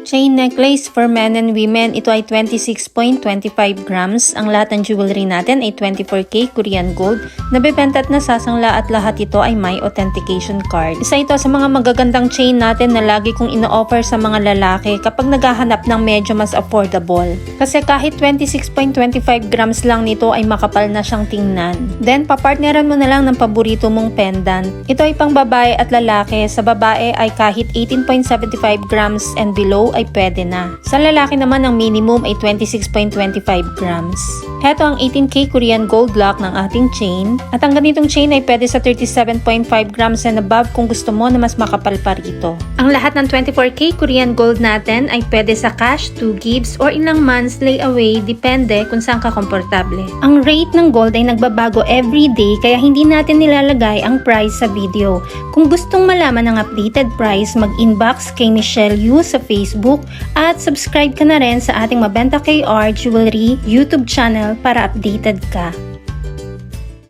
chain necklace for men and women. Ito ay 26.25 grams. Ang lahat ng jewelry natin ay 24K Korean gold. Nabebenta at nasasangla at lahat ito ay may authentication card. Isa ito sa mga magagandang chain natin na lagi kong ino-offer sa mga lalaki kapag naghahanap ng medyo mas affordable. Kasi kahit 26.25 grams lang nito ay makapal na siyang tingnan. Then papartneran mo na lang ng paborito mong pendant. Ito ay pang babae at lalaki. Sa babae ay kahit 18.75 grams and below ay pwede na. Sa lalaki naman ang minimum ay 26.25 grams. Heto ang 18K Korean gold lock ng ating chain. At ang ganitong chain ay pwede sa 37.5 grams and above kung gusto mo na mas makapal pa rito. Ang lahat ng 24K Korean gold natin ay pwede sa cash, 2 gifts, or ilang months layaway, depende kung saan ka komportable. Ang rate ng gold ay nagbabago every day kaya hindi natin nilalagay ang price sa video. Kung gustong malaman ang updated price, mag-inbox kay Michelle Yu sa Facebook at subscribe ka na rin sa ating Mabenta KR Jewelry YouTube channel para updated ka.